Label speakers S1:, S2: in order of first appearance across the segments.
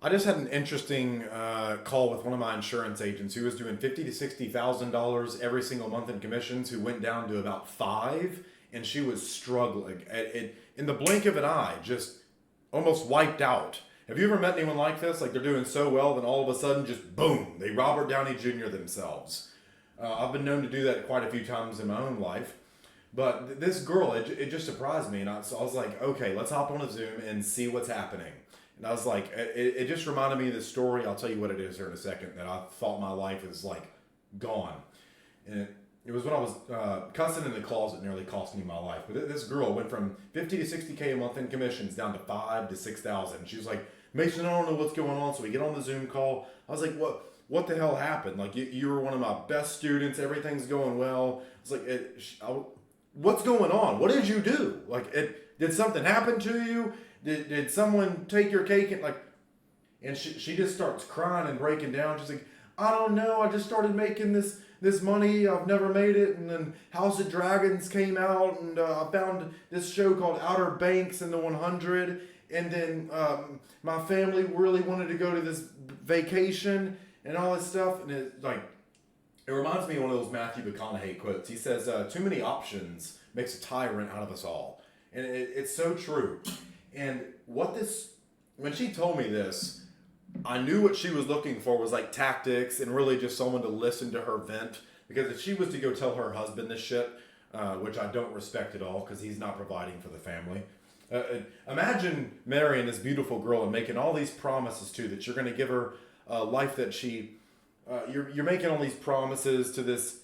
S1: I just had an interesting call with one of my insurance agents who was doing $50,000 to $60,000 every single month in commissions, who went down to about five, and she was struggling. In the blink of an eye, just almost wiped out. Have you ever met anyone like this? Like they're doing so well, then all of a sudden, just boom, they Robert Downey Jr. themselves. I've been known to do that quite a few times in my own life. But this girl, it just surprised me. And so I was like, okay, let's hop on a Zoom and see what's happening. And I was like, it just reminded me of this story. I'll tell you what it is here in a second, that I thought my life is like gone. And it was when I was cussing in the closet, nearly cost me my life. But this girl went from 50 to 60K a month in commissions down to 5 to 6,000. She was like, Mason, I don't know what's going on. So we get on the Zoom call. I was like, what the hell happened? Like, you were one of my best students. Everything's going well. It's like, what's going on? What did you do? Like, did something happen to you? Did someone take your cake? And she just starts crying and breaking down. She's like, I don't know. I just started making this money. I've never made it. And then House of Dragons came out, and I found this show called Outer Banks in the 100. And then my family really wanted to go to this vacation and all this stuff. And it reminds me of one of those Matthew McConaughey quotes. He says, too many options makes a tyrant out of us all. And it's so true. And when she told me this, I knew what she was looking for was like tactics and really just someone to listen to her vent. Because if she was to go tell her husband this shit, which I don't respect at all because he's not providing for the family. Imagine marrying this beautiful girl and making all these promises to that you're going to give her a life that she... you're making all these promises to this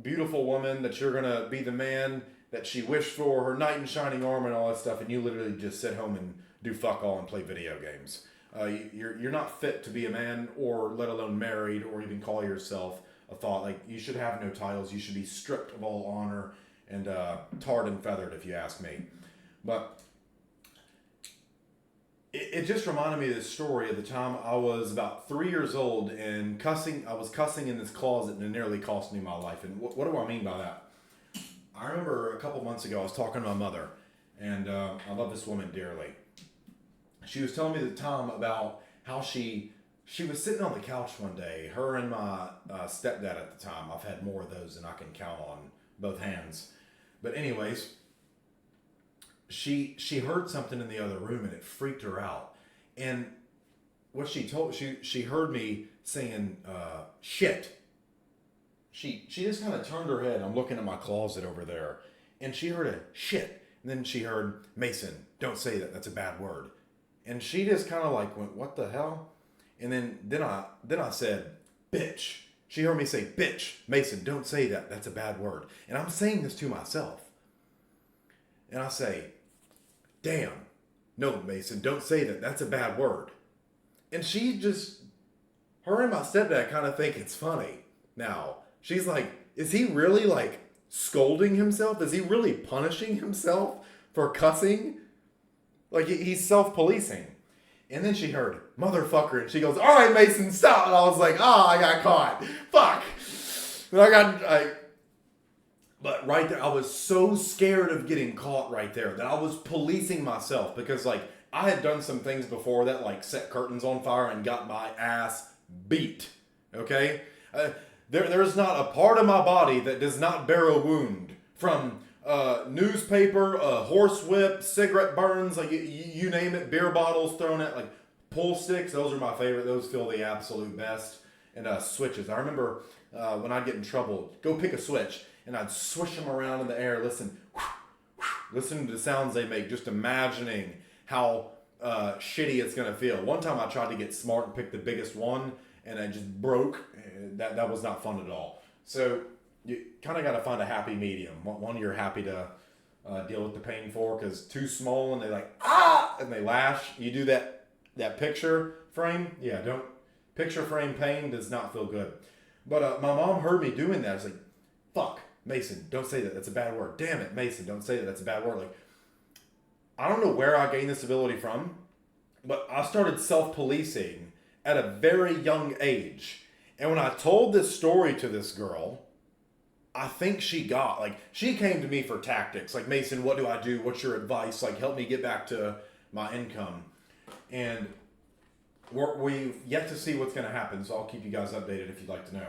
S1: beautiful woman that you're going to be the man that she wished for, her knight in shining armor and all that stuff, and you literally just sit home and do fuck all and play video games. You're not fit to be a man, or let alone married, or even call yourself a thought. Like, you should have no titles. You should be stripped of all honor and tarred and feathered, if you ask me. But it just reminded me of this story of the time I was about 3 years old and cussing. I was cussing in this closet, and it nearly cost me my life. And what do I mean by that? I remember a couple months ago I was talking to my mother, and I love this woman dearly. She was telling me the time about how she was sitting on the couch one day, her and my stepdad at the time. I've had more of those than I can count on both hands. But anyways, she heard something in the other room, and it freaked her out. And what she heard me saying, shit. She just kind of turned her head. I'm looking at my closet over there, and she heard a shit. And then she heard, Mason, don't say that. That's a bad word. And she just kind of like went, what the hell? And then I said, bitch. She heard me say, bitch, Mason, don't say that. That's a bad word. And I'm saying this to myself. And I say, damn, no, Mason, don't say that. That's a bad word. And her and my stepdad kind of think it's funny. Now, she's like, is he really like scolding himself? Is he really punishing himself for cussing? Like, he's self-policing. And then she heard, motherfucker, and she goes, all right, Mason, stop. And I was like, I got caught. Fuck. And but right there, I was so scared of getting caught right there that I was policing myself, because like I had done some things before that, like set curtains on fire and got my ass beat. Okay? There's not a part of my body that does not bear a wound from newspaper, horsewhip, cigarette burns, like you name it, beer bottles thrown at, like pull sticks. Those are my favorite. Those feel the absolute best. And switches. I remember when I'd get in trouble, go pick a switch, and I'd swish them around in the air, listen to the sounds they make, just imagining how shitty it's going to feel. One time I tried to get smart and pick the biggest one, and I just broke. That was not fun at all. So you kind of got to find a happy medium. One you're happy to deal with the pain for, because too small and they like, and they lash. You do that picture frame. Yeah, don't. Picture frame pain does not feel good. But my mom heard me doing that. I was like, fuck, Mason, don't say that. That's a bad word. Damn it, Mason, don't say that. That's a bad word. Like, I don't know where I gained this ability from, but I started self-policing at a very young age. And when I told this story to this girl, I think she came to me for tactics. Like, Mason, what do I do? What's your advice? Like, help me get back to my income. And we've yet to see what's going to happen, so I'll keep you guys updated if you'd like to know.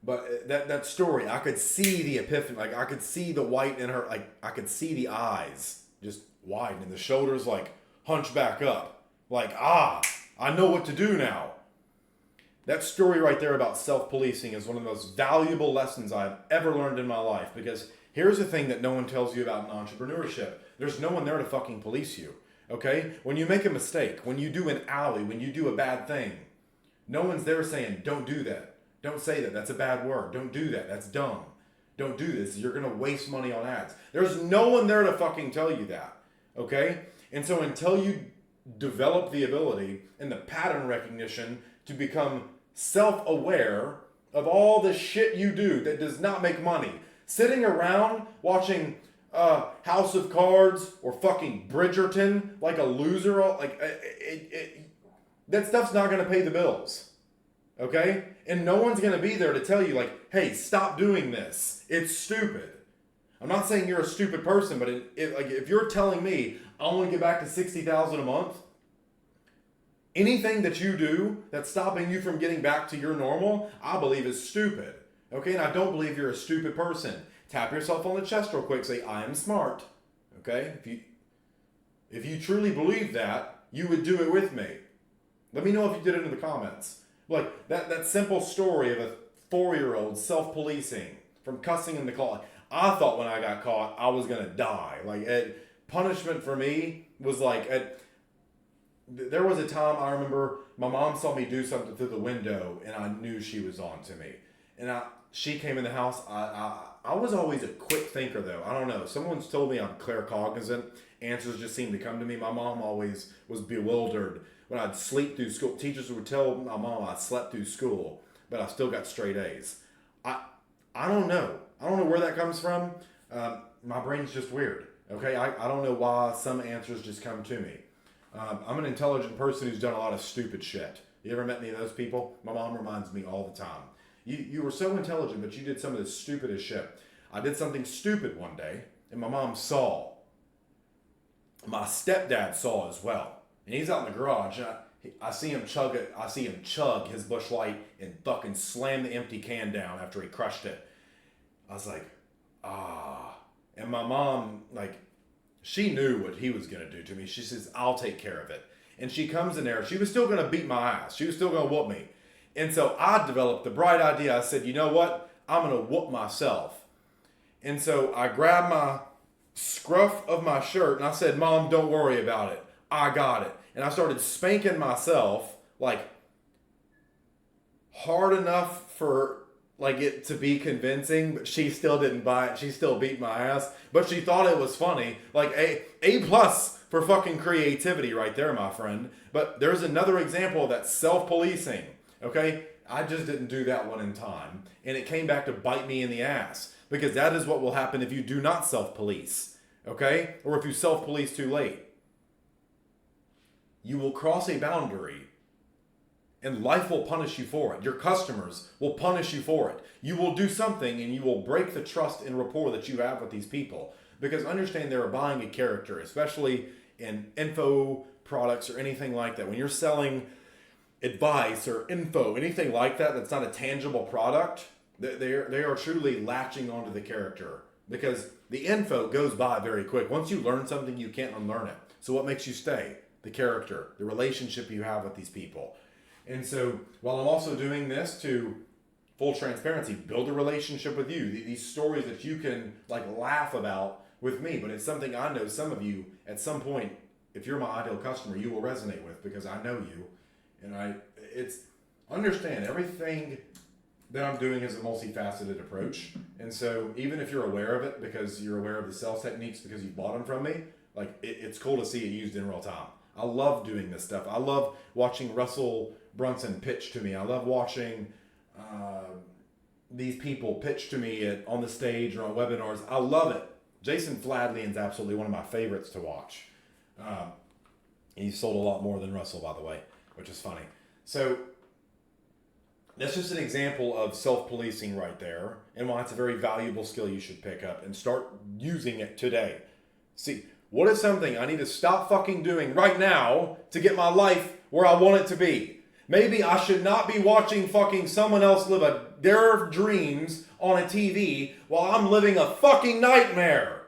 S1: But that story, I could see the epiphany. Like, I could see the white in her. Like, I could see the eyes just widen and the shoulders, like, hunch back up. Like, I know what to do now. That story right there about self-policing is one of the most valuable lessons I've ever learned in my life. Because here's the thing that no one tells you about in entrepreneurship. There's no one there to fucking police you. Okay? When you make a mistake, when you do an alley, when you do a bad thing, no one's there saying, don't do that. Don't say that. That's a bad word. Don't do that. That's dumb. Don't do this. You're going to waste money on ads. There's no one there to fucking tell you that. Okay? And so until you develop the ability and the pattern recognition to become self-aware of all the shit you do that does not make money, sitting around watching House of Cards or fucking Bridgerton like a loser, like that stuff's not going to pay the bills. Okay? And no one's going to be there to tell you, like, hey, stop doing this. It's stupid. I'm not saying you're a stupid person, but if you're telling me I want to get back to $60,000 a month, anything that you do that's stopping you from getting back to your normal, I believe is stupid. Okay? And I don't believe you're a stupid person. Tap yourself on the chest real quick. Say, I am smart. Okay? If you truly believe that, you would do it with me. Let me know if you did it in the comments. Like, that simple story of a 4-year-old self-policing from cussing in the car. I thought when I got caught, I was going to die. Like, punishment for me was like, there was a time I remember my mom saw me do something through the window, and I knew she was on to me. And she came in the house. I was always a quick thinker, though. I don't know. Someone's told me I'm claircognizant. Answers just seem to come to me. My mom always was bewildered when I'd sleep through school. Teachers would tell my mom I slept through school, but I still got straight A's. I don't know. I don't know where that comes from. My brain's just weird. Okay? I don't know why some answers just come to me. I'm an intelligent person who's done a lot of stupid shit. You ever met any of those people? My mom reminds me all the time. You were so intelligent, but you did some of the stupidest shit. I did something stupid one day, and my mom saw. My stepdad saw as well. And he's out in the garage, and I see him chug it. I see him chug his Busch Light and fucking slam the empty can down after he crushed it. I was like, And my mom, like, she knew what he was going to do to me. She says, I'll take care of it. And she comes in there. She was still going to beat my ass. She was still going to whoop me. And so I developed the bright idea. I said, you know what? I'm going to whoop myself. And so I grabbed my scruff of my shirt and I said, Mom, don't worry about it. I got it. And I started spanking myself, like, hard enough for, like, it to be convincing, but she still didn't buy it. She still beat my ass, but she thought it was funny. Like, A plus for fucking creativity right there, my friend. But there's another example of that self-policing, okay? I just didn't do that one in time, and it came back to bite me in the ass, because that is what will happen if you do not self-police, okay? Or if you self-police too late. You will cross a boundary, and life will punish you for it. Your customers will punish you for it. You will do something, and you will break the trust and rapport that you have with these people. Because understand, they're buying a character, especially in info products or anything like that. When you're selling advice or info, anything like that that's not a tangible product, they are truly latching onto the character. Because the info goes by very quick. Once you learn something, you can't unlearn it. So what makes you stay? The character, the relationship you have with these people. And so while I'm also doing this to, full transparency, build a relationship with you, these stories that you can, like, laugh about with me, but it's something I know some of you at some point, if you're my ideal customer, you will resonate with, because I know you. And understand, everything that I'm doing is a multifaceted approach. And so even if you're aware of it because you're aware of the sales techniques because you bought them from me, like, it's cool to see it used in real time. I love doing this stuff. I love watching Russell Brunson pitch to me. I love watching these people pitch to me on the stage or on webinars. I love it. Jason Fladley absolutely one of my favorites to watch. He sold a lot more than Russell, by the way, which is funny. So that's just an example of self-policing right there, and why it's a very valuable skill you should pick up and start using it today. See, what is something I need to stop fucking doing right now to get my life where I want it to be? Maybe I should not be watching fucking someone else live their dreams on a TV while I'm living a fucking nightmare.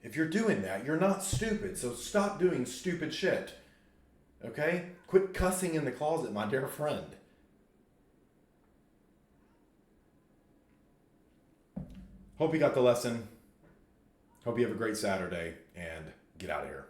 S1: If you're doing that, you're not stupid. So stop doing stupid shit. Okay? Quit cussing in the closet, my dear friend. Hope you got the lesson. Hope you have a great Saturday, and get out of here.